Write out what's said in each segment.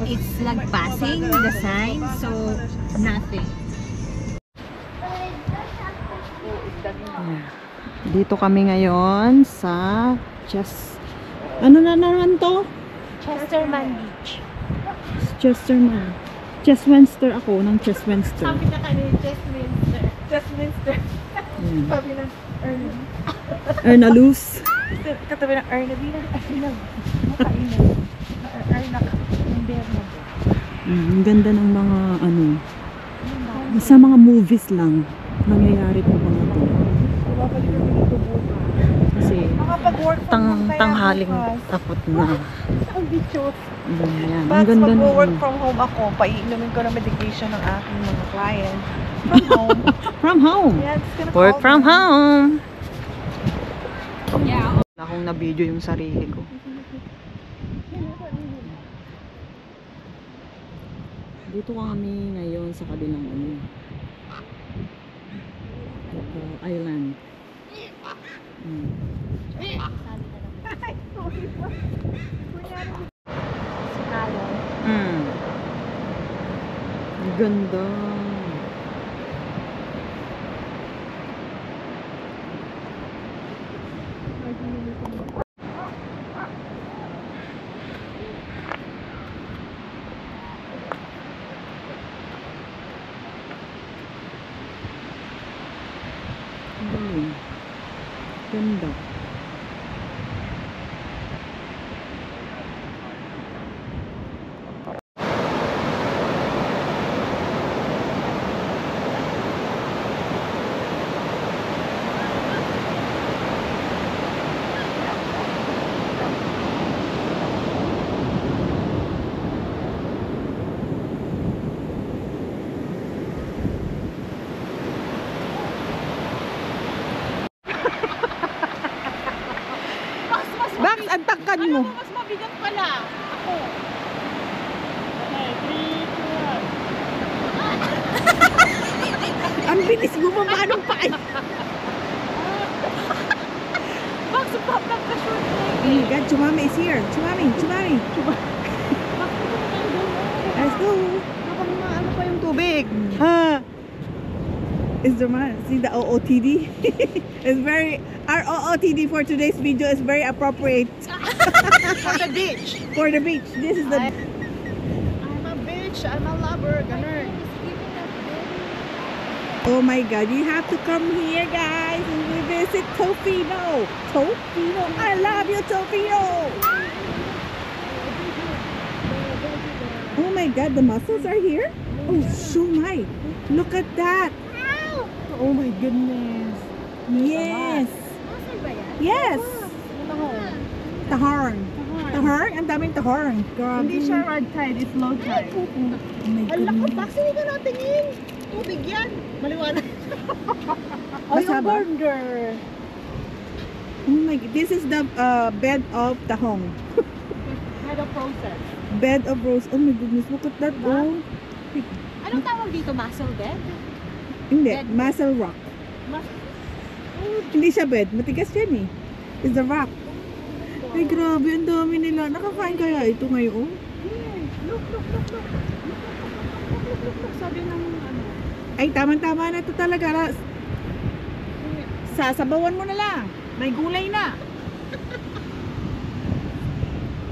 it's like passing the sign, so nothing. Dito kami ngayon sa ano na naman to? Chesterman Beach. Chestminster ako ng Chestminster. Sabi na kanina, Chestminster. Sabi ng Ernaluz. Katabi ng Ernabina. Ang ganda ng mga ano. Sa mga movies lang nangyayari po mga to. Kasi tanghaling takot na. Ang bichot. Yan. Ang But ganda ng mag-work from home ako, paiinumin ko ng medication ng aking mga client. From home. From home. Yeah, it's gonna Work call from them. home. Yeah. Akong na-video yung sarili ko. Dito kami ngayon sa kabilang ano. Island. Ang ganda. Ganda. Bax, ang tangkad mo. Mas mabigat pala. Ako. Okay, 3, 2, 1. Ang bilis bumaba ng paa. Bax, pop lang ka short leg. Oh my God, Chumami is here. Chumami. Let's go. Ano pa yung tubig? Is the man see the OOTD? It's very our OOTD for today's video is very appropriate For the beach. for the beach. This is the I'm a bitch. I'm a lover. Ganun. oh my God! You have to come here, guys, and we visit Tofino. Tofino, I love you, Tofino. Oh my God! The mussels are here. Oh, so my! Look at that. Oh my goodness. Yes. Yes. Tahorn. Tahorn? Ang daming tahorn. Grabe. Hindi siya red tide, it's low tide. Oh my Ala ko, goodness. Bax, hindi ka natingin. Tubig yan. Maliwanag. Basa ba? burger. Oh my God. This is the bed of Tahong. Had a process. Bed of rose. Oh my goodness. Look at that. Oh. Anong tawag dito? Mussel bed? Hindi. Bed. Mussel rock. Hindi siya bed. Matigas yan eh. It's the rock. Ay grabe. Ang dami nila. Nakakain kaya ito ngayon? Look. Sabi ng ano. Ay tamang-tama na ito talaga. Sasabawan mo na lang. May gulay na.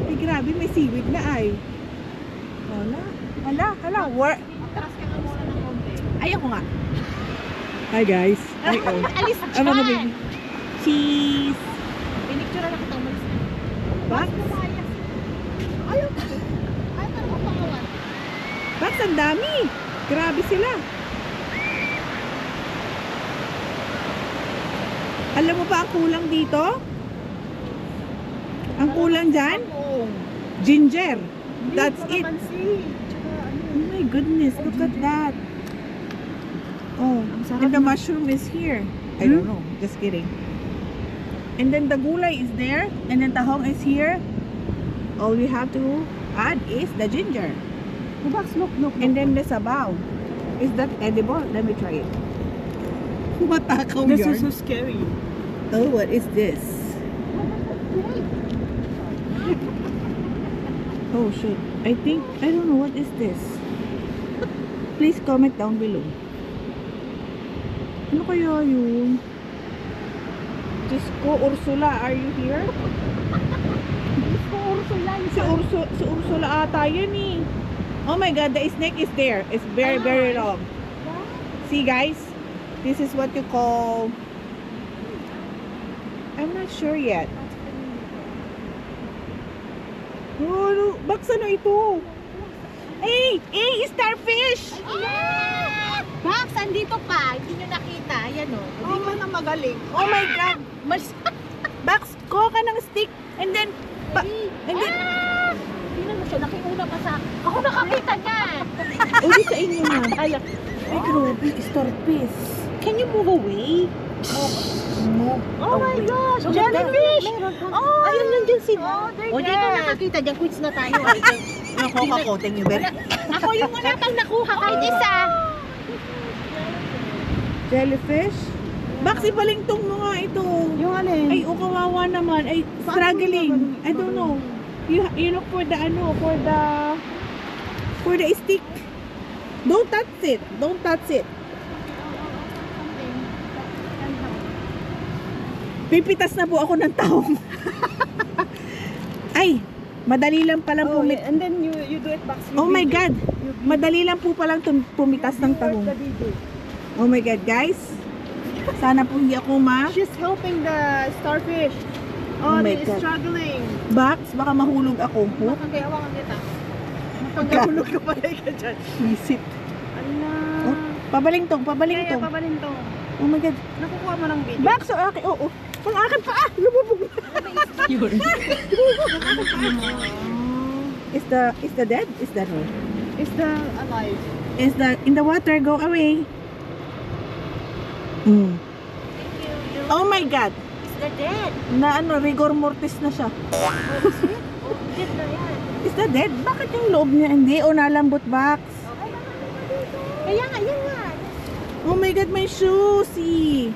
Ay grabe. May seaweed na ay. Hala. Atras ka nga muna ng konti. Ay ako nga. Hi guys. Ay oh. Alis Ay mga baby. Cheese. Pinicture na kita umalis. Bax. Ayaw ka. Ayaw ka naman pangawan. Bax, ang dami. Grabe sila. Alam mo ba ang kulang dito? Ang kulang dyan? Ginger. That's it. Oh my goodness, look at that. Oh, and the mushroom is here. I don't know, just kidding. And then the gulay is there, and then tahong is here. All we have to add is the ginger. Look. And then the sabaw. Is that edible? Let me try it. Matakaw This yarn. is so scary. Oh, what is this? Oh shit. I don't know what is this. Please comment down below. Ano kaya yun? Diyos ko, Ursula, are you here? Diyos ko, Ursula. Si Ursula ata yan eh. Oh my god, the snake is there. It's very, very long. See guys, this is what you call... I'm not sure yet. Oh, ano? Baks, ano ito? Hey, starfish! Max, andito pa. Hindi nyo nakita. Ayan o. Hindi ka na magaling. Oh my god. Baks, kuha ka ng stick and then... Hindi na mo siya. Nakiuna pa sa... Ako nakakita niya. Uli sa inyo na. Ay, grabe, starfish. can you move away? Move. Oh my gosh, Look at that. jellyfish! Oh, Ayun, nandyan sila. they're O, di ka nakakita dyan. Quits na tayo. Nakuha ko, thank you very Ako yung wala pang nakuha kahit isa. jellyfish? Baks, ibalingtong mo nga ito. Yung alin? Ay, kawawa naman. Ay, struggling. I don't know. You look for the for the stick. Don't touch it. Don't touch it. Pipitas na po ako ng tahong. Ay, madali lang palang pumitas. and then you do it back. Oh my god. Madali lang po palang pumitas ng tahong. Oh my god, guys. Sana po hindi ako She's helping the starfish. Oh my they're God. struggling. Bax, baka mahulog ako. Oh, Kaya awangan kita. Pagkahulog ka pala ka dyan. visit. Ala. Oh, pabalingtong, Kaya pabalingtong. pabalin to. Oh my god. Nakukuha mo ng video. Bax, okay. Oo. Ang akin pa. Lumubog. Is the dead? Is that one? Is the alive? Is the in the water? Go away. Mm. Oh my god. Is that dead? Na ano, rigor mortis na siya. Dead na yan. Is that dead? Bakit yung loob niya hindi? O nalambot, Bax? Kaya nga, yan nga. Oh my god, my shoes! See?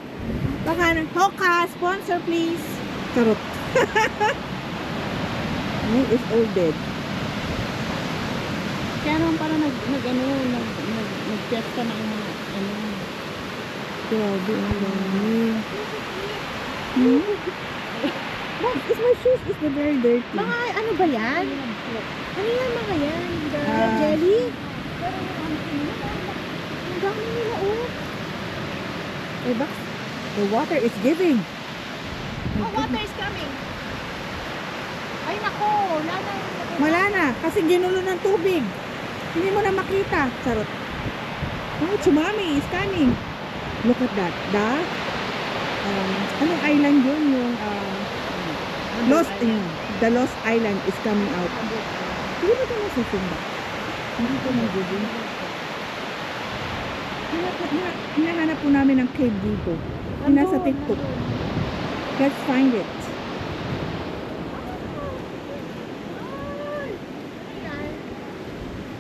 Baka, Hoka, sponsor please. Charot. Me is all dead. Kaya naman parang nag-test ka ng mga Grabe, ang dami. What? Is my shoes is the very dirty. Mga ano ba yan? Ano yan mga yan? Ah. Jelly? Ang dami nila Hey, Bax, the water is giving. Oh, water is coming. Ay nako, wala na. Wala na, kasi ginulo ng tubig. Hindi mo na makita. Charot. Oh, tsunami is coming. Look at that. Anong island yun? Yung the Lost Island is coming out. Hindi ba ito nasusunod? Hindi ko nag-google. Hinahanap po namin ang cave dito. Yung nasa TikTok. Let's find it.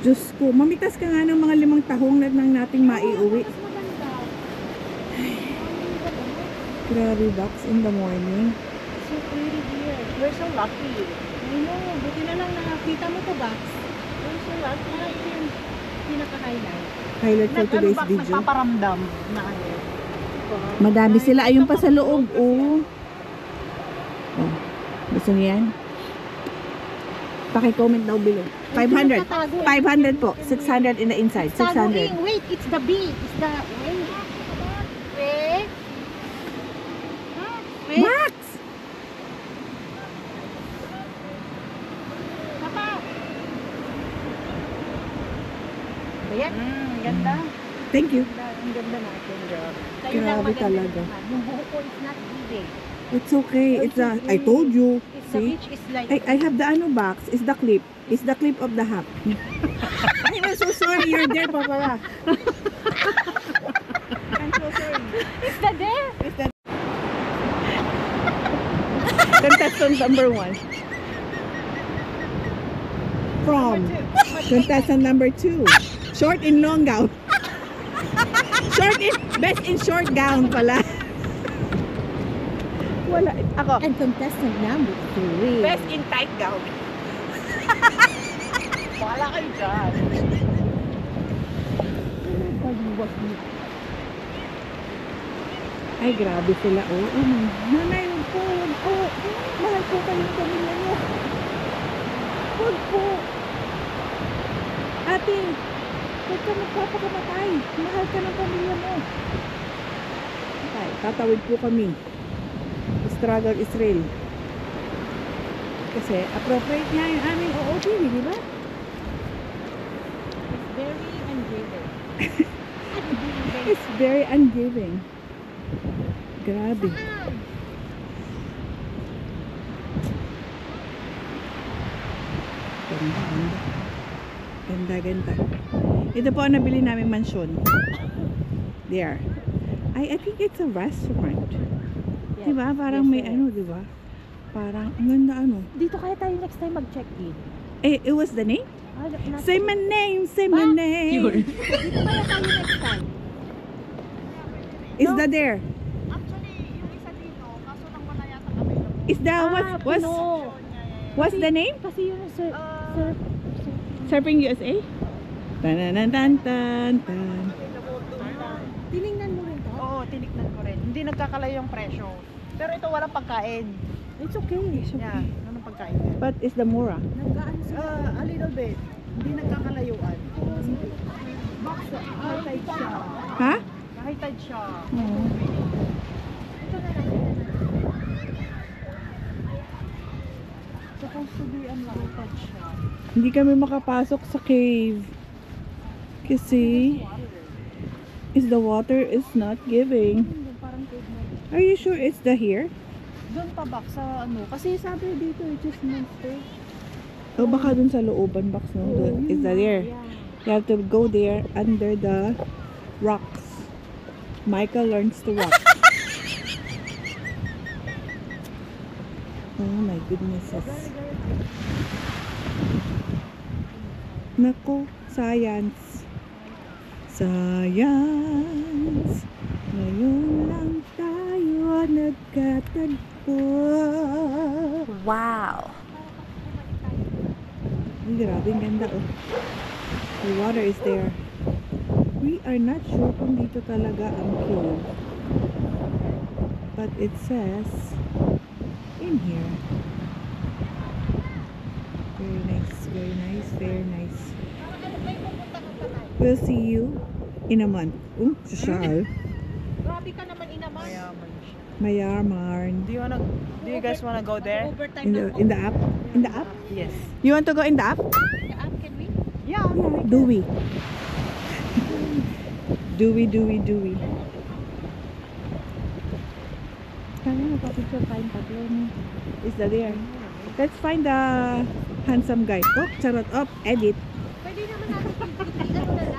Diyos ko, mamitas ka nga ng mga 5 tahong na nang nating maiuwi. Grabe, Bax, in the morning. So pretty dear. We're so lucky. I know, buti na lang nakakita mo to, Bax. We're so lucky. Parang ito yung pinaka-highlight. Highlight for today's video. Nagpaparamdam na ano. Madami sila. Ayun pa sa loob. Oh. Oh. Gusto niyo yan? Paki-comment down below. 500. 500 po. 600 in the inside. 600. Taguing. Wait, it's the bee. It's the... Wait. Wait. Wait. Max! Papa. Ayan. Ganda. Thank you. Ang ganda natin, girl. Kayo lang Grabe maganda talaga. naman. Yung buho ko is not big. It's okay. It's I told you. It's the See? beach is like... I have the ano box. It's the clip. It's the clip of the hat. I'm so sorry. You're there pa pala. I'm so sorry. It's the there. It's the contestant number 1. From contestant number 2. Short in long gown. Best in short gown pala. Wala. Ako. And contestant number 3. Best in tight gown. Bahala kayo dyan. Ay, grabe sila. Oo, nanay, huwag po, huwag po. Mahal po kayong pamilya niyo. Huwag po. Ate, huwag ka magpapakamatay. Mahal ka ng pamilya mo. Okay, tatawid po kami. Struggle Israel. Kasi appropriate nga yung aming OOTD, di ba? It's very ungiving. It's very ungiving. Grabe. Ganda, ganda. Ganda, ganda. Ito po ang nabili namin mansyon. There. I think it's a restaurant. Yes. Diba? Parang Yes, may sir. ano, diba? Parang, ang ganda ano. Dito kaya tayo next time mag-check-in. Eh, it was the name? Say my name, say my Ba? name. Dito kaya tayo next time. Is No. that there? Actually, yung isa dito, kaso lang wala yata available. Is that what's Puno. what's the name? Kasi yun yung sir. Surfing USA? Tan tan tan tan tan. Tinignan mo rin to? Oo, tinignan ko rin. Hindi nagkakalayo yung presyo. Pero ito walang pagkain. It's okay. Yeah, walang pagkain. But is the Mura? Nagkaan sila. A little bit. Hindi nagkakalayuan. Box, high tide siya. Ha? High tide siya. Oo. Ito na lang. Supposed to be high tide siya. Hindi kami makapasok sa cave. Kasi is the water is not giving. Parang cave mo. Are you sure it's the here? Doon pa box sa ano. Kasi sabi dito, it's just monster. O baka dun sa looban box no? Dun. Is that there? Yeah. You have to go there under the rocks. Michael learns to rock. Oh my goodness. Nako, science. Science. Ngayon lang tayo nagkatagpo. Wow. Ang grabe, ang ganda oh. The water is there. We are not sure kung dito talaga ang cave. But it says in here. Very nice, very nice, very nice. We'll see you in a month. Social. Grabe ka naman inaman. Mayaman siya. Mayaman. Do you guys wanna go there? Overtime In the app? In the app? Yes. You want to go in the app? The app, can we? Yeah. Do we? Do we? Kaya napapicture tayong tatlo ni. Is that there? Let's find the handsome guy. Oh, charot. Oh, edit. Pwede naman natin ano na lang.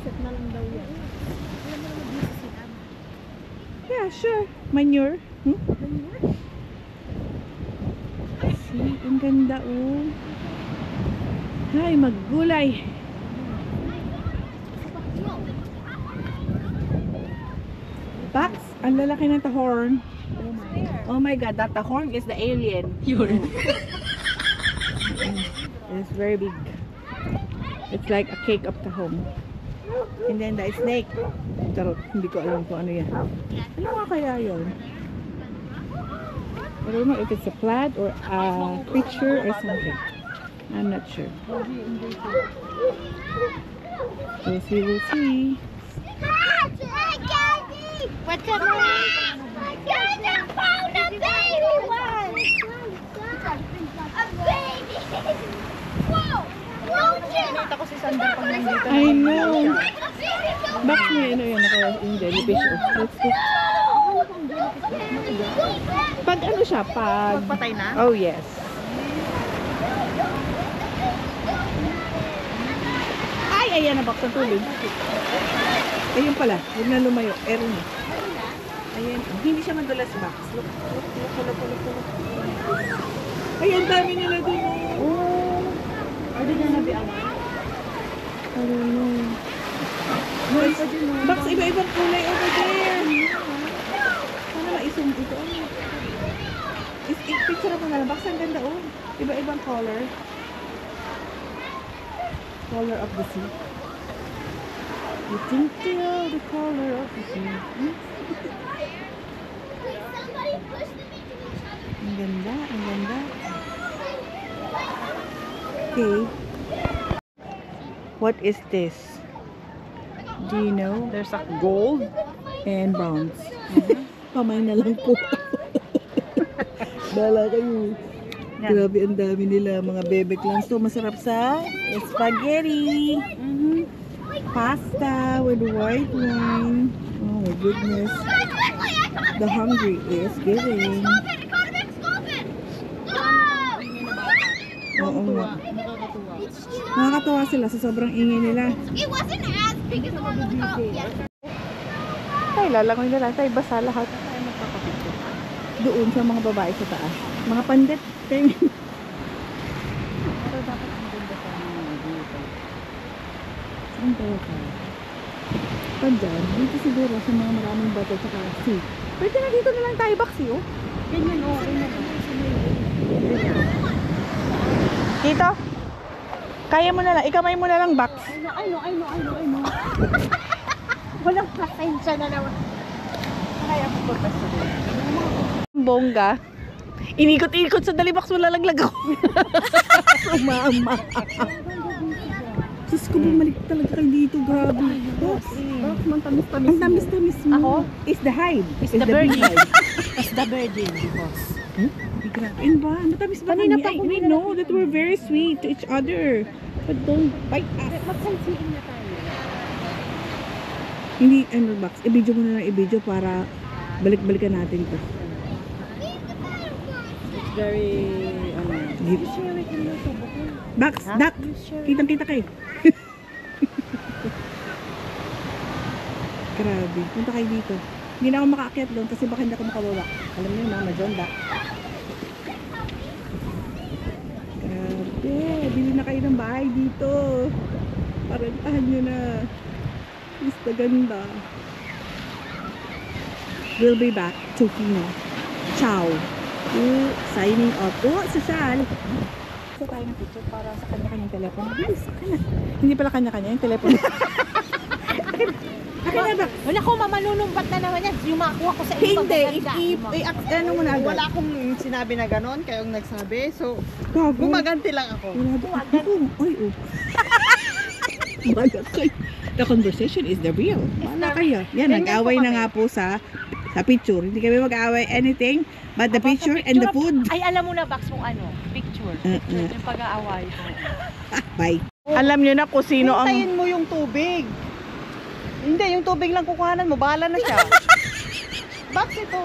Set na lang daw yan. Alam mo naman dito si Am. Yeah, sure. Manure. See, ang ganda oh. Ay, maggulay. Bax, ang lalaki ng tahorn. Oh my god, that tahorn is the alien. It's very big. It's like a cake of tahong. And then the snake. Charot, hindi ko alam kung ano yan. Ano nga kaya yun? I don't know if it's a plant or a creature or something. I'm not sure. We'll see, we'll see. What's up, Mom? I found a baby one! A baby! Whoa! Nakita ko si Sander pag nandito. I know. A baby! Bax may ano yun, yung jellyfish. Oh. Let's see. Pag ano siya, pag... Patay na? Oh yes. Ay, ayan na Bax ang tubig. Ayun pala, huwag na lumayo. Erin na. Ayan, hindi siya madulas Bax. Look. Ay, ang dami nila dun. Oh. Pwede niya nabiang. I don't know. Bax, iba-ibang kulay over there. Sana maisum ito. Picture ako na lang. Bax, ang ganda oh. Iba-ibang color. color of the sea. You can tell the color of the sea. Somebody push them into each other. Ang ganda, ang ganda. Okay. What is this? Do you know? There's a gold. And browns. Kamay na lang po. Bala kayo. Grabe, ang dami nila. Mga bebek lang. So, masarap sa spaghetti. Pasta with white wine. Oh my goodness. The hungry is giving. Oo nga. Nakakatawa sila sa sobrang ingay nila. It wasn't as big as the one on the top. Yeah. Ay, lalangoy na lang tayo. Basa lahat. Doon sa mga babae sa taas. Mga pandit. Pero dapat ang ganda sa mga dito. Saan tayo ka? Pa dyan. Dito siguro sa mga maraming bato tsaka sea. Pwede na dito na lang tayo baksi, oh. Ganyan, oh. Ganyan. Dito? Kaya mo na lang. Ikamay mo na lang box. I know. Walang pasensya na naman. Kaya ako pagpasta doon. Bongga. Inikot-ikot sa dalibox mo lalaglag ako. Mama. Diyos ko, bumalik talaga kayo dito. Grabe. Box. Ang tamis-tamis. Ang tamis-tamis mo. Ako? Is the hive. Is the birdie. beehive. It's the birdie, boss. Grabe ba? Matamis ba Kanina kami? pa We know that we're very sweet to each other. But don't bite us. Magsansiin na tayo. Hindi, ano, box. I-video mo na lang i-video para balik-balikan natin to. It's very, Give. share it in YouTube, okay? Box, Ha? duck. You share it. Kitang-kita kayo. Grabe. Punta kayo dito. Hindi na ako makaakyat doon kasi baka hindi ako makalula. Alam niyo, Mama John, duck. Grabe. Bili na kayo ng bahay dito. Parentahan nyo na. Is the ganda. We'll be back to Kino. Ciao. Signing off. Oh, social. So tayo ng picture para sa kanya-kanyang telepono. Bilis, kanya. Hindi pala kanya-kanya yung telepono. Akin na ba? Wala ko, mamanunumbat na naman yan. Yung makakuha ko sa iyo. Hindi. Ano mo na agad? Wala akong sinabi na ganon, kayong nagsabi. So, Gago. gumaganti lang ako. Wala doon. Ay, oh. Baga kayo. The conversation is the real. Wala kayo. Yan, Ganyan nag-away po na kami. nga po sa picture. Hindi kami mag-away anything but the picture and the food. Ay, alam mo na, Bax, kung ano, picture. Yung pag-aaway. Bye. Alam nyo na kung sino ang... Hintayin mo yung tubig. Hindi, yung tubig lang kukuhanan mo. Bahala na siya. Bakit ito?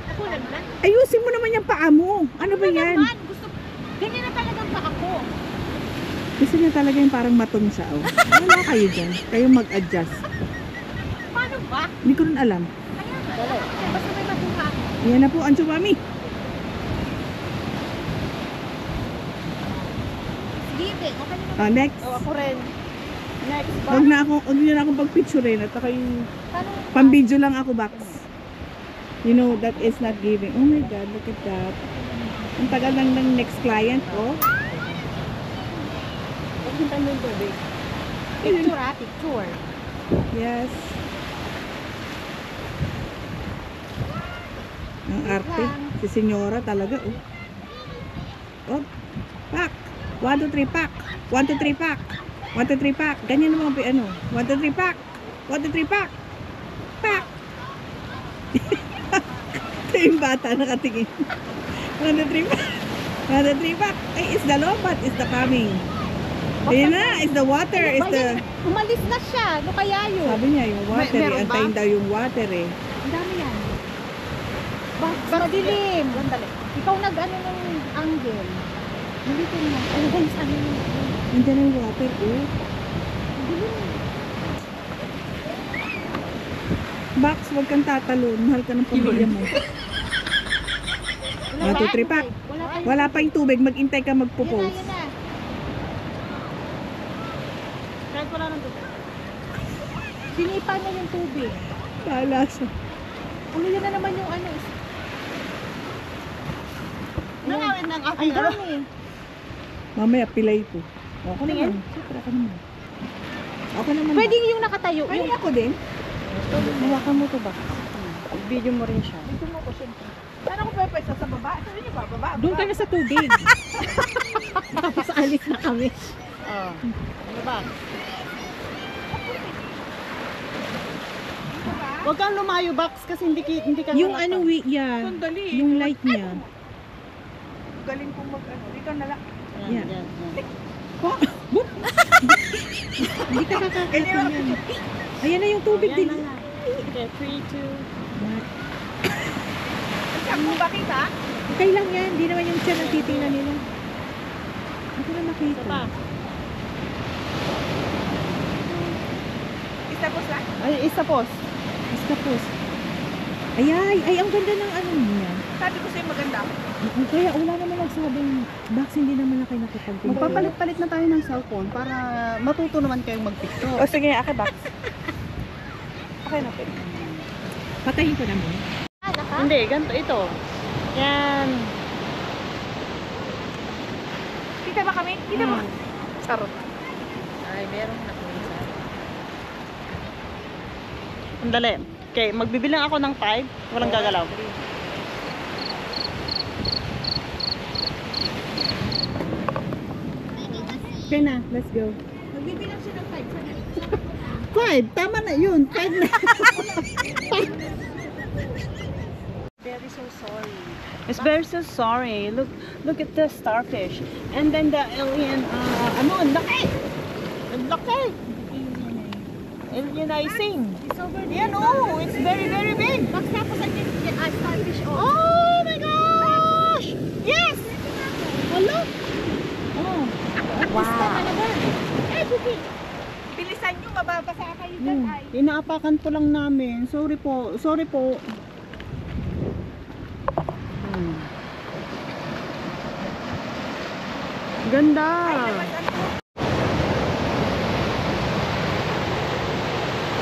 Nakunan mo na? Ayusin mo naman yung paa mo. Ano ba yan? Naman, gusto, ganyan na talagang pa ako. Gusto niya talaga yung parang maton siya. Oh. Wala kayo dyan. Kayo mag-adjust. Paano ba? Hindi ko rin alam. Kaya basta may matuha ako. Yan na po ang chumami. Sige, okay na naman. Next. Oh, ako rin. Next, Huwag niyo na akong pag-picturein at saka yung Paano? pang-video lang ako, Bax. You know, that is not giving. Oh my God, look at that. Ang tagal lang ng next client, oh. Hintayin mo yung tubig. Picture ha, picture. Yes. Ang arte. Si senyora talaga, oh. Oh, pack. 1, 2, 3, pack. 1, 2, 3, pack. 1, 2, 3, pack. Ganyan naman, ano. 1, 2, 3, pack. 1, 2, 3, pack. Pack. Ito yung bata nakatingin. 1, 2, 3, pack. 1, 2, 3, pack. Ay, is the lobat, is the coming. Ayun na, is the water, is the... Umalis na siya. Ano kaya yun? Sabi niya, yung water, meron ba? antayin daw yung water, eh. Ang dami yan. Madilim. Sandali. Ikaw nag-ano ng angle. Nalitin mo. Ano guys, ano yung... Nandiyan yung water, oh. Box, huwag kang tatalon. Mahal ka ng pamilya mo. 1, 2, 3, pack. Wala pa yung tubig. Mag-intay ka magpo-post. Yun na. Kahit wala ng tubig. Sinipa na yung tubig. Bahala siya. Ulo yun na naman yung ano. Nangawin ng Ang aking ano. dami. Mamaya, pilay ko. Ako naman. Siyempre, ako naman. Ako naman. Pwede yung nakatayo. Pwede Yung ako din. Hawakan mo to ba? Video mo rin siya. Dito mo ko siyempre. Saan ako pwede sa baba? Sabi niyo ba? Baba? doon ka na sa tubig. Tapos alis na kami. Oh. Ano ba? Huwag kang lumayo, Bax, kasi hindi ka Yung halata. ano, yeah. Sandali. Yung light niya. Galing kong mag-ano. Dito na lang. Yan, Yeah. yan, yan. Hindi ka kakakatin yan. Ayan na yung tubig Yan din. na nga. Okay, 3, 2. Saan mo ba kita? Okay lang yan. Hindi naman yung siya ang titingnan nila. Hindi ko na makita. Isa pa. Isa lang? Ay, isa pos. Basta po. Ay, ang ganda ng ano niya. Sabi ko sa'yo maganda. Kaya wala naman nagsabing box, hindi naman na kayo nakipag-picture. Magpapalit-palit na tayo ng cellphone para matuto naman kayong mag-picture. O sige, akin Bax. Okay na, pwede. Patayin ko naman. Hindi, ganito ito. Yan. Kita ba kami? Kita ba? Charot. Ay, meron na po isa. Andali. Okay, magbibilang ako ng 5. Walang gagalaw. Okay na, let's go. Magbibilang siya ng 5, tama na yun. 5 na. Very so sorry. It's very so sorry. Look at the starfish. And then the alien, ano, ang laki! Ang laki! Alionizing. It's over there. Yan, oh, it's very, very big. Box, tapos ang starfish on. Oh my gosh! Yes! Hello? Oh. Wow. Eh, Buki. Bilisan nyo, mababasa kayo dyan ay. Inaapakan po lang namin. Sorry po. Sorry po. Ganda. Ganda.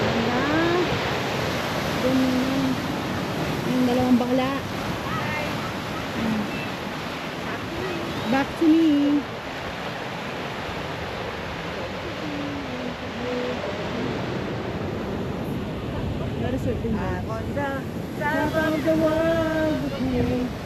Ganda. Yung dalawang bakla. Back to me. That is what On the Top of the world. Okay.